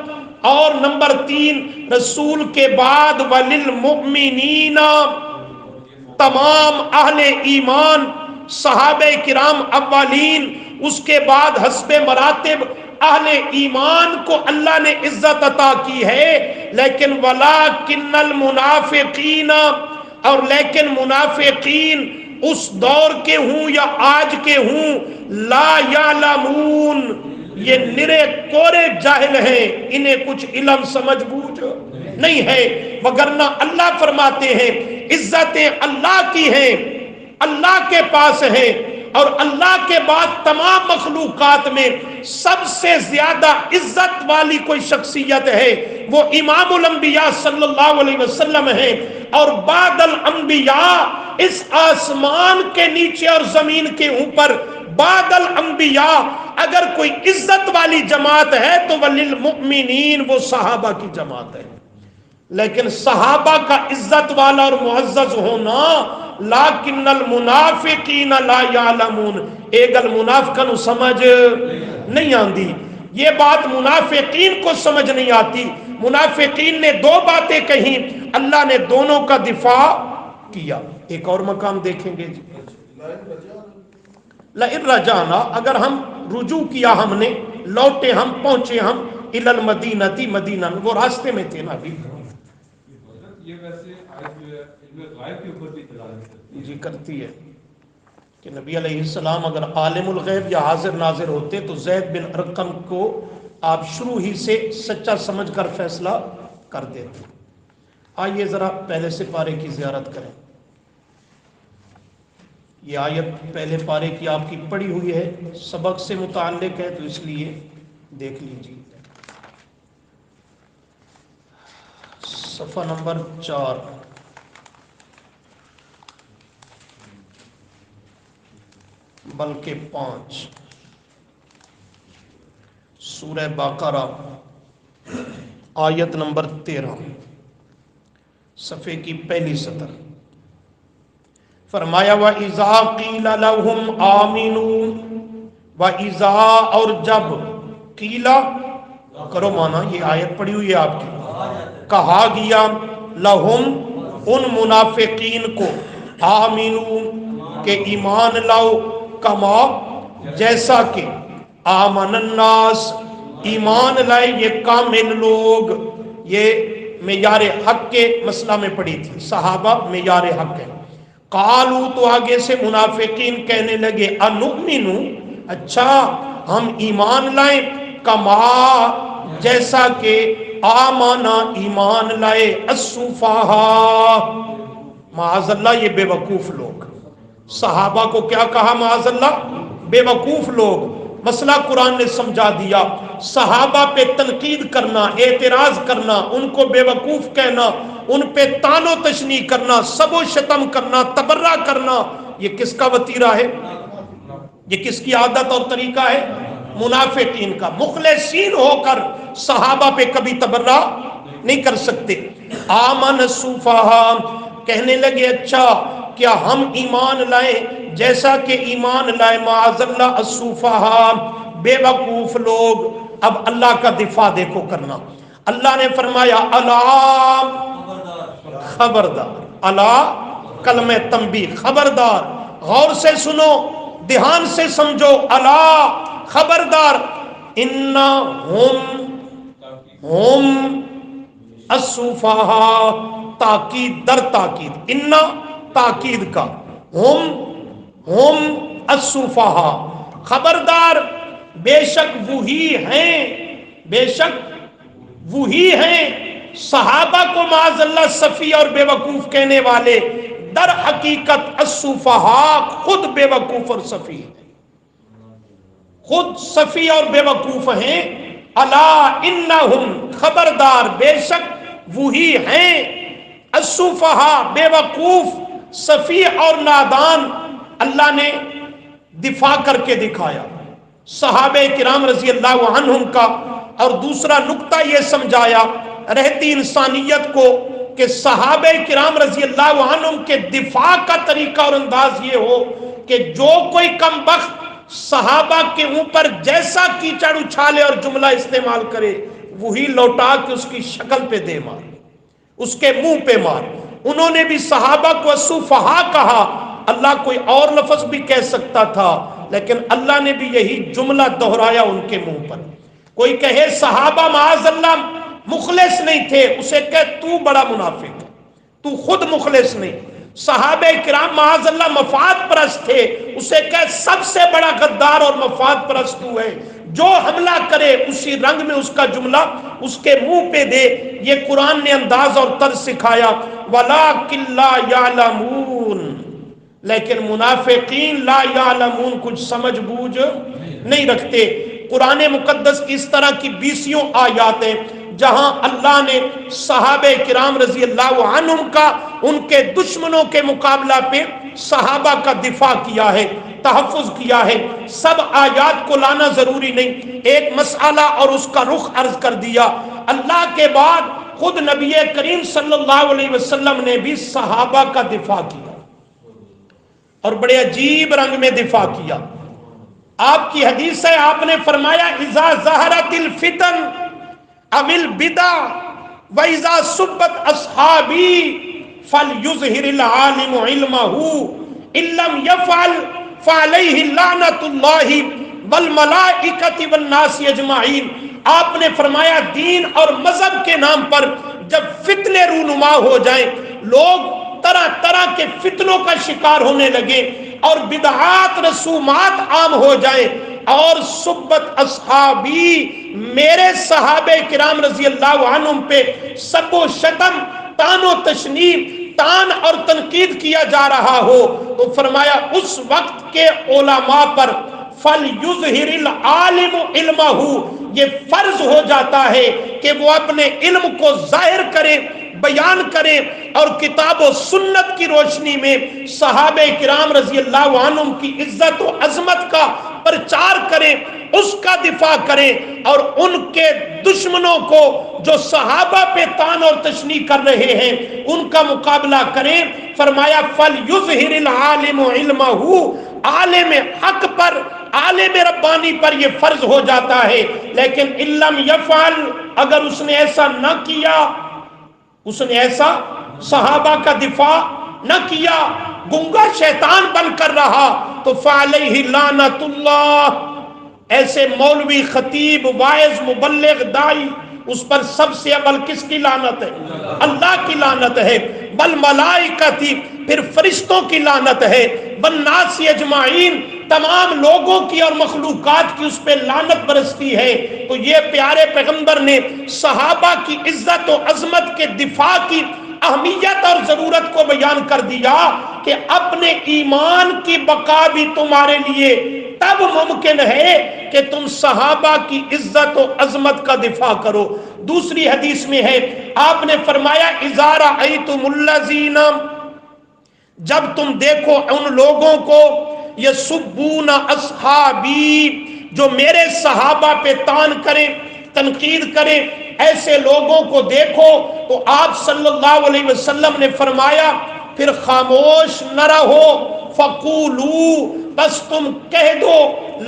[SPEAKER 1] اور نمبر 3 رسول کے بعد وَلِلْمُؤْمِنِينَ، تمام اہل ایمان، صحابہ کرام اولین، اس کے بعد حسب مراتب اہل ایمان کو اللہ نے عزت عطا کی ہے۔ لیکن وَلَٰكِنَّ الْمُنَافِقِينَ، اور لیکن منافقین اس دور کے ہوں یا آج کے ہوں، لا یعلمون، یہ نرے کورے جاہل ہیں، انہیں کچھ علم سمجھ بوجھ نہیں ہے، وگرنہ اللہ فرماتے ہیں عزتیں اللہ کی ہیں، اللہ کے پاس ہیں، اور اللہ کے بعد تمام مخلوقات میں سب سے زیادہ عزت والی کوئی شخصیت ہے وہ امام الانبیاء صلی اللہ علیہ وسلم ہیں۔ اور بعد الانبیاء، اس آسمان کے نیچے اور زمین کے اوپر بعد الانبیاء اگر کوئی عزت والی جماعت ہے تو وللمؤمنین، وہ صحابہ کی جماعت ہے۔ لیکن صحابہ کا عزت والا اور معزز ہونا، لیکن المنافقین لا یعلمون، ایگل منافقن سمجھ نہیں آندی، یہ بات منافقین کو سمجھ نہیں آتی۔ منافقین نے دو باتیں کہیں، اللہ نے دونوں کا دفاع کیا۔ ایک اور مقام دیکھیں گے جی، لئن رجعنا، اگر ہم رجوع کیا، ہم نے لوٹے، ہم پہنچے، ہم الی المدینتی، مدینہ میں، وہ راستے میں تھے نا ابھی۔
[SPEAKER 2] یہ ویسے آیت جو ہے علم غائب کے اوپر بھی دلالت کرتی ہے،
[SPEAKER 1] جی کرتی ہے کہ نبی علیہ السلام اگر عالم الغیب یا حاضر ناظر ہوتے تو زید بن ارقم کو آپ شروع ہی سے سچا سمجھ کر فیصلہ کر دیتے۔ آئیے ذرا پہلے سے پارے کی زیارت کریں۔ یہ آیت پہلے پارے کی آپ کی پڑھی ہوئی ہے، سبق سے متعلق ہے، تو اس لیے دیکھ لیجیے۔ صفحہ نمبر 4، بلکہ 5۔ سورہ بقرہ آیت نمبر 13، صفحے کی پہلی سطر۔ فرمایا وَإِذَا قِيلَ لَهُمْ آمِنُوا، وَإِذَا اور جب، قیلا کرو مانا، یہ آیت پڑھی ہوئی ہے آپ کی، کہا گیا لہم ان منافقین کو، آمینو کہ ایمان لاؤ، کما جیسا کہ آمن الناس ایمان لائے یہ کامل لوگ۔ یہ معیار حق کے مسئلہ میں پڑھی تھی، صحابہ معیار حق ہے۔ قالو تو آگے سے منافقین کہنے لگے انؤمنو، اچھا ہم ایمان لائیں، کما جیسا کہ آمانا ایمان لائے السفہاء، معاذ اللہ یہ بے وقوف لوگ۔ صحابہ کو کیا کہا معاذ اللہ؟ بے وقوف لوگ۔ مسئلہ قرآن نے سمجھا دیا۔ صحابہ پہ تنقید کرنا، اعتراض کرنا، ان کو بے وقوف کہنا، ان پہ طعن و تشنیع کرنا، سب و شتم کرنا، تبرہ کرنا، یہ کس کا وتیرہ ہے؟ یہ کس کی عادت اور طریقہ ہے؟ منافقین کا۔ مخلصین ہو کر صحابہ پہ کبھی تبرہ نہیں کر سکتے۔ آمن السفہاء، کہنے لگے اچھا کیا ہم ایمان لائیں جیسا کہ ایمان لائے معاذ اللہ السفہاء بے وقوف لوگ۔ اب اللہ کا دفاع دیکھو کرنا۔ اللہ نے فرمایا الا، خبردار، الا کلمہ تنبیہ، خبردار، غور سے سنو، دھیان سے سمجھو، الا خبردار، ہم السفہاء، تاکید در تاکید، انا تاکید کا، ہم السفہاء، خبردار بے شک وہی ہیں، بے شک وہی ہیں صحابہ کو معاذ اللہ صفی اور بے وقوف کہنے والے، در حقیقت السفہاء خود بے وقوف اور صفی ہیں، خود صفی اور بے وقوف ہیں۔ الا انہم، خبردار بے شک وہی ہیں، السفہاء بے وقوف، صفی اور نادان۔ اللہ نے دفاع کر کے دکھایا صحابہ کرام رضی اللہ عنہم کا، اور دوسرا نقطہ یہ سمجھایا رہتی انسانیت کو کہ صحابہ کرام رضی اللہ عنہم کے دفاع کا طریقہ اور انداز یہ ہو کہ جو کوئی کم بخت صحابہ کے اوپر جیسا کیچڑ اچھالے اور جملہ استعمال کرے وہی لوٹا کے اس کی شکل پہ دے مار، اس کے منہ پہ مار۔ انہوں نے بھی صحابہ کو السفہاء کہا، اللہ کوئی اور لفظ بھی کہہ سکتا تھا لیکن اللہ نے بھی یہی جملہ دہرایا ان کے منہ پر۔ کوئی کہے صحابہ معاذ اللہ مخلص نہیں تھے، اسے کہے تو بڑا منافق ہے، تو خود مخلص نہیں۔ صحابہ کرام معاذ اللہ مفاد پرست تھے، اسے کہے سب سے بڑا غدار اور مفاد پرست تو ہے۔ جو حملہ کرے اسی رنگ میں اس کا جملہ اس کے منہ پہ دے۔ یہ قرآن نے انداز اور طرز سکھایا۔ وَلَٰكِن لَا يَعْلَمُونَ، لیکن منافقین لا یعلمون، کچھ سمجھ بوجھ نہیں رکھتے۔ قرآن مقدس کی اس طرح کی 20 آیات ہیں جہاں اللہ نے صحابہ کرام رضی اللہ عنہم کا ان کے دشمنوں کے مقابلہ پہ صحابہ کا دفاع کیا ہے، تحفظ کیا ہے۔ سب آیات کو لانا ضروری نہیں، ایک مسئلہ اور اس کا رخ عرض کر دیا۔ اللہ کے بعد خود نبی کریم صلی اللہ علیہ وسلم نے بھی صحابہ کا دفاع کیا اور بڑے عجیب رنگ میں دفاع کیا۔ آپ کی حدیث ہے، آپ نے فرمایا اذا ظہرت الفتن ام البدع واذا سبت اصحابی فلیظہر العالم علمہ ان لم یفعل فعلیہ لعنۃ اللہ والملائکۃ والناس اجمعین۔ آپ نے فرمایا دین اور مذہب کے نام پر جب فتنے رونما ہو جائیں، لوگ طرح طرح کے فتنوں کا شکار ہونے لگے اور بدعات رسومات عام ہو جائیں، اور سبت اصحابی میرے صحابہ کرام رضی اللہ عنہم پہ سب و شتم، طعن و تشنیع، طعن اور تنقید کیا جا رہا ہو، تو فرمایا اس وقت کے علماء پر فَلْيُظْهِرِ الْعَالِمُ عِلْمَهُ، یہ فرض ہو جاتا ہے کہ وہ اپنے علم کو ظاہر کرے، بیان کریں اور کتاب و سنت کی روشنی میں صحابہ کرام رضی اللہ عنہم کی عزت و عظمت کا پرچار کریں، اس کا دفاع کریں، اور ان کے دشمنوں کو جو صحابہ پہ طعن اور تشنیع کر رہے ہیں ان کا مقابلہ کریں۔ فرمایا فَلْيُظْهِرِ الْعَالِمُ عِلْمَهُ، عالم حق پر، عالم ربانی پر یہ فرض ہو جاتا ہے، لیکن اِلَّمْ يَفْعَلْ، اگر اس نے ایسا نہ کیا، اس نے ایسا صحابہ کا دفاع نہ کیا، گنگا شیطان بن کر رہا، تو فَعَلَيْهِ لَعْنَةُ اللَّهِ، ایسے مولوی، خطیب، واعظ، مبلغ، دائی، اس پر سب سے اول کس کی لعنت ہے؟ اللہ کی لعنت ہے، بل ملائکتی، پھر فرشتوں کی لعنت ہے، والناس اجمعین، تمام لوگوں کی اور مخلوقات کی اس پہ لعنت برستی ہے۔ تو یہ پیارے پیغمبر نے صحابہ کی عزت و عظمت کے دفاع کی اہمیت اور ضرورت کو بیان کر دیا کہ اپنے ایمان کی بقا بھی تمہارے لیے تب ممکن ہے کہ تم صحابہ کی عزت و عظمت کا دفاع کرو۔ دوسری حدیث میں ہے، آپ نے فرمایا اذا رأیتم الذین، جب تم دیکھو ان لوگوں کو یسبون اصحابی، جو میرے صحابہ پہ طعن کریں، تنقید کریں، ایسے لوگوں کو دیکھو، تو آپ صلی اللہ علیہ وسلم نے فرمایا پھر خاموش نہ رہو، فقولوا، بس تم کہہ دو،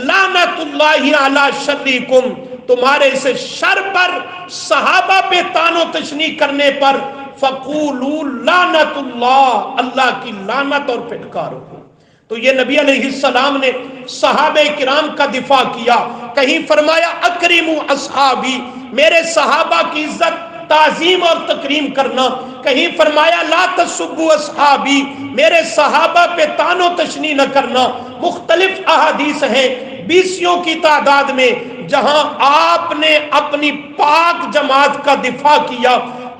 [SPEAKER 1] لعنت اللہ علی شریکم، تمہارے اس شر پر، صحابہ پہ طعن و تشنیع کرنے پر، فقولوا لعنت اللہ، اللہ کی لعنت اور پھٹکار ہو۔ تو یہ نبی علیہ السلام نے صحابہ کرام کا دفاع کیا، کہیں فرمایا اکرموا اصحابی، میرے صحابہ کی عزت، تعظیم اور تکریم کرنا، کہیں فرمایا لا تسبوا اصحابی، میرے صحابہ پہ طعن و تشنیع نہ کرنا۔ مختلف احادیث ہیں 20 کی تعداد میں جہاں آپ نے اپنی پاک جماعت کا دفاع کیا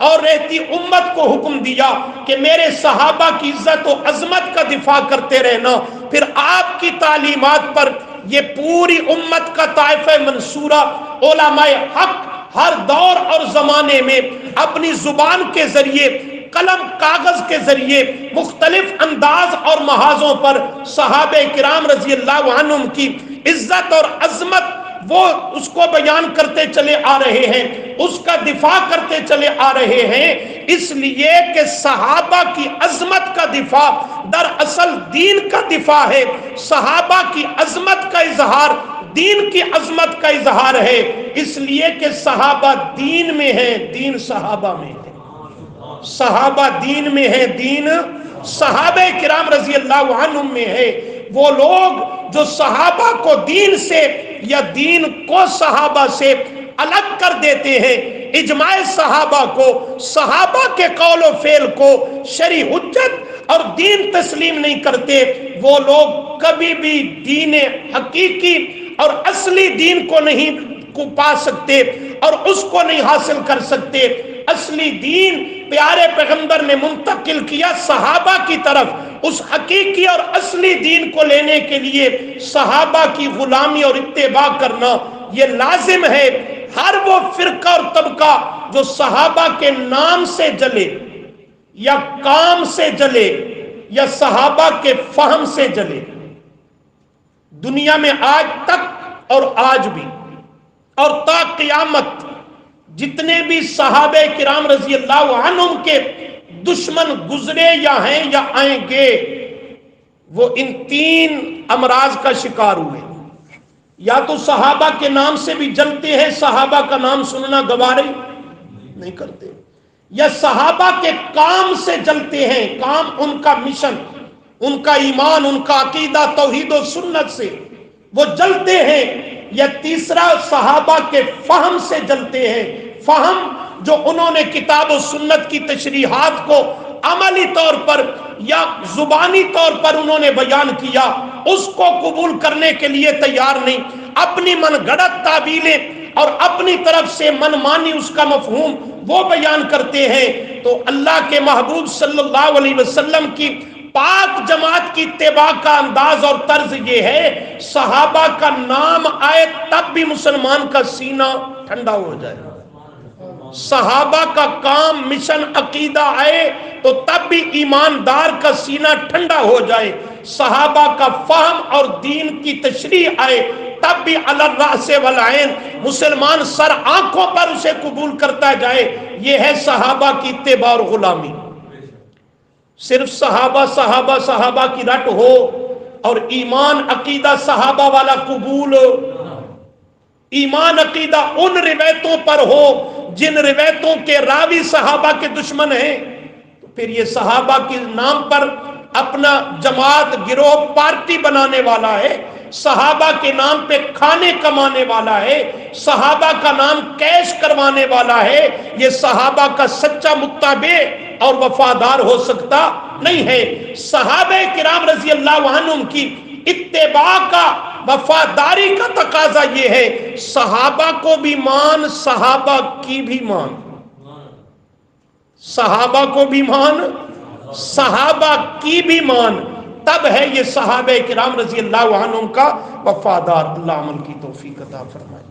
[SPEAKER 1] اور رہتی امت کو حکم دیا کہ میرے صحابہ کی عزت و عظمت کا دفاع کرتے رہنا۔ پھر آپ کی تعلیمات پر یہ پوری امت کا طائفہ منصورہ، علماء حق، ہر دور اور زمانے میں اپنی زبان کے ذریعے، قلم کاغذ کے ذریعے، مختلف انداز اور محاذوں پر صحابہ کرام رضی اللہ عنہم کی عزت اور عظمت، وہ اس کو بیان کرتے چلے آ رہے ہیں، اس کا دفاع کرتے چلے آ رہے ہیں، اس لیے کہ صحابہ کی عظمت کا دفاع دراصل دین کا دفاع ہے۔ صحابہ کی عظمت کا اظہار دین کی عظمت کا اظہار ہے، اس لیے کہ صحابہ دین میں ہے، دین صحابہ میں ہے، صحابہ دین میں ہے، دین صحابہ کرام رضی اللہ عنہم میں ہے۔ وہ لوگ جو صحابہ کو دین سے یا دین کو صحابہ سے الگ کر دیتے ہیں، اجماع صحابہ کو، صحابہ کے قول و فعل کو شرعی حجت اور دین تسلیم نہیں کرتے، وہ لوگ کبھی بھی دین حقیقی اور اصلی دین کو نہیں پا سکتے اور اس کو نہیں حاصل کر سکتے۔ اصلی دین پیارے پیغمبر نے منتقل کیا صحابہ کی طرف، اس حقیقی اور اصلی دین کو لینے کے لیے صحابہ کی غلامی اور اتباع کرنا یہ لازم ہے۔ ہر وہ فرقہ اور طبقہ جو صحابہ کے نام سے جلے یا کام سے جلے یا صحابہ کے فہم سے جلے، دنیا میں آج تک اور آج بھی اور تا قیامت جتنے بھی صحابہ کرام رضی اللہ عنہم کے دشمن گزرے یا ہیں یا آئیں گے، وہ ان 3 امراض کا شکار ہوئے۔ یا تو صحابہ کے نام سے بھی جلتے ہیں، صحابہ کا نام سننا گوارے نہیں کرتے، یا صحابہ کے کام سے جلتے ہیں، کام ان کا مشن، ان کا ایمان، ان کا عقیدہ توحید و سنت سے وہ جلتے ہیں، یا تیسرا صحابہ کے فہم سے جلتے ہیں۔ فہم جو انہوں نے کتاب و سنت کی تشریحات کو عملی طور پر یا زبانی طور پر انہوں نے بیان کیا، اس کو قبول کرنے کے لیے تیار نہیں، اپنی من گھڑت تعبیریں اور اپنی طرف سے من مانی اس کا مفہوم وہ بیان کرتے ہیں۔ تو اللہ کے محبوب صلی اللہ علیہ وسلم کی پاک جماعت کی اتباع کا انداز اور طرز یہ ہے، صحابہ کا نام آئے تب بھی مسلمان کا سینہ ٹھنڈا ہو جائے۔ صحابہ کا کام مشن عقیدہ آئے تو تب بھی ایماندار کا سینہ ٹھنڈا ہو جائے، صحابہ کا فہم اور دین کی تشریح آئے تب بھی علی الرأس والعین مسلمان سر آنکھوں پر اسے قبول کرتا جائے۔ یہ ہے صحابہ کی اتباع اور غلامی۔ صرف صحابہ صحابہ صحابہ کی رٹ ہو اور ایمان عقیدہ صحابہ والا قبول، ایمان عقیدہ ان روایتوں پر ہو جن روایتوں کے راوی صحابہ کے دشمن ہیں، تو پھر یہ صحابہ کے نام پر اپنا جماعت گروہ پارٹی بنانے والا ہے، صحابہ کے نام پہ کھانے کمانے والا ہے، صحابہ کا نام کیش کروانے والا ہے۔ یہ صحابہ کا سچا متبع اور وفادار ہو سکتا نہیں ہے۔ صحابہ کرام رضی اللہ عنہم کی اتباع کا، وفاداری کا تقاضا یہ ہے صحابہ کو بھی مان، صحابہ کی بھی مان، صحابہ کو بھی مان، صحابہ کی بھی مان، تب ہے یہ صحابہ کرام رضی اللہ عنہم کا وفادار۔ اللہ عمل کی توفیق عطا فرمائے۔